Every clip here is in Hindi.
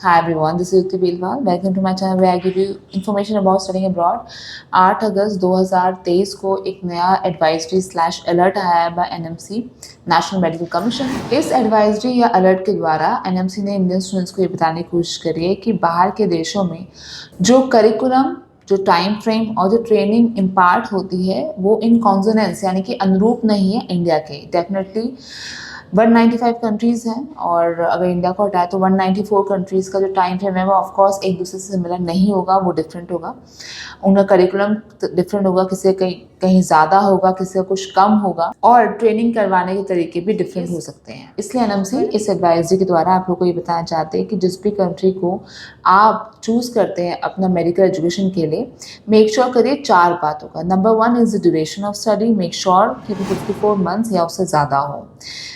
Hi everyone, this is Yuti Bilwal. Welcome to my channel where I give you information about studying abroad. 8 अगस्त 2023 को एक नया एडवाइजरी स्लैश अलर्ट आया है by NMC national medical commission. इस एडवाइजरी या अलर्ट के द्वारा एनएमसी ने इंडियन स्टूडेंट्स को ये बताने की कोशिश करी है कि बाहर के देशों में जो करिकुलम, जो टाइम फ्रेम और जो ट्रेनिंग इम्पार्ट होती है वो इन कॉन्सोनेंस यानी कि अनुरूप नहीं है इंडिया के। डेफिनेटली 195 कंट्रीज़ हैं और अगर इंडिया को हटाए तो 194 कंट्रीज़ का जो टाइम फ्रेम है वो ऑफकोर्स एक दूसरे से सिमिलर नहीं होगा, वो डिफरेंट होगा। उनका करिकुलम डिफरेंट होगा, किसी का कहीं ज़्यादा होगा, किसी का कुछ कम होगा और ट्रेनिंग करवाने के तरीके भी डिफरेंट हो सकते हैं। इसलिए एनएमसी इस एडवाइजरी के द्वारा आप लोग को ये बताना चाहते हैं कि जिस भी कंट्री को आप चूज़ करते हैं अपना मेडिकल एजुकेशन के लिए, मेक श्योर करिए 4 बातों का। Number 1 is the duration of study, make sure कि वो 54 मंथ्स या उससे ज़्यादा हो।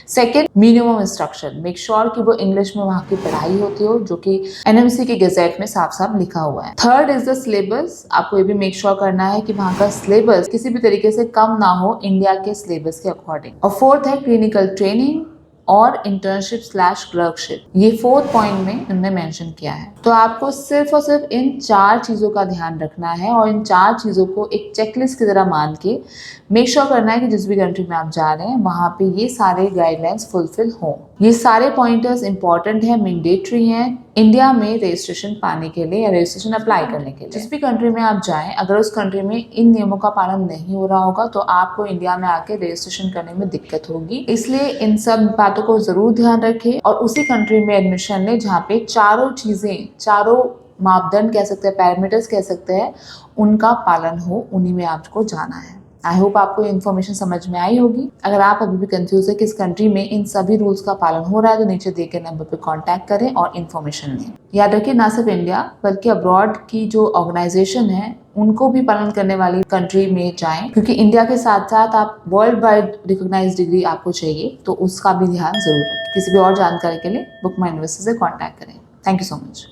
Second, minimum instruction, make sure कि वो इंग्लिश में वहाँ की पढ़ाई होती हो, जो कि एनएमसी के गैजेट में साफ साफ लिखा हुआ है। थर्ड इज द सिलेबस, आपको ये भी मेक श्योर करना है कि वहाँ का सिलेबस किसी भी तरीके से कम ना हो इंडिया के सिलेबस के अकॉर्डिंग। और फोर्थ है क्लिनिकल ट्रेनिंग और इंटर्नशिप स्लैश क्लर्कशिप। ये 4th पॉइंट में उन्होंने मेंशन किया है। तो आपको सिर्फ और सिर्फ इन 4 चीज़ों का ध्यान रखना है और इन 4 चीज़ों को एक चेकलिस्ट की तरह मान के मेक श्योर करना है कि जिस भी कंट्री में आप जा रहे हैं वहाँ पे ये सारे गाइडलाइंस फुलफिल हों। ये सारे पॉइंटर्स इंपॉर्टेंट हैं, मैंडेटरी हैं इंडिया में रजिस्ट्रेशन पाने के लिए या रजिस्ट्रेशन अप्लाई करने के लिए। जिस भी कंट्री में आप जाएं, अगर उस कंट्री में इन नियमों का पालन नहीं हो रहा होगा तो आपको इंडिया में आके रजिस्ट्रेशन करने में दिक्कत होगी। इसलिए इन सब बातों को जरूर ध्यान रखें और उसी कंट्री में एडमिशन लें जहाँ पे चारों चीज़ें, चारों मापदंड कह सकते हैं, पैरामीटर्स कह सकते हैं, उनका पालन हो, उन्हीं में आपको जाना है। आई होप आपको ये इन्फॉर्मेशन समझ में आई होगी। अगर आप अभी भी कंफ्यूज है कि इस कंट्री में इन सभी रूल्स का पालन हो रहा है तो नीचे दिए गए नंबर पे कांटेक्ट करें और इन्फॉर्मेशन लें। याद रखिए, ना सिर्फ इंडिया बल्कि अब्रॉड की जो ऑर्गेनाइजेशन है उनको भी पालन करने वाली कंट्री में जाएं, क्योंकि इंडिया के साथ साथ आप वर्ल्ड वाइड रिकॉग्नाइज्ड डिग्री आपको चाहिए, तो उसका भी ध्यान जरूर रखें। किसी भी और जानकारी के लिए बुक माई यूनिवर्सिटी से कॉन्टैक्ट करें। Thank you so much.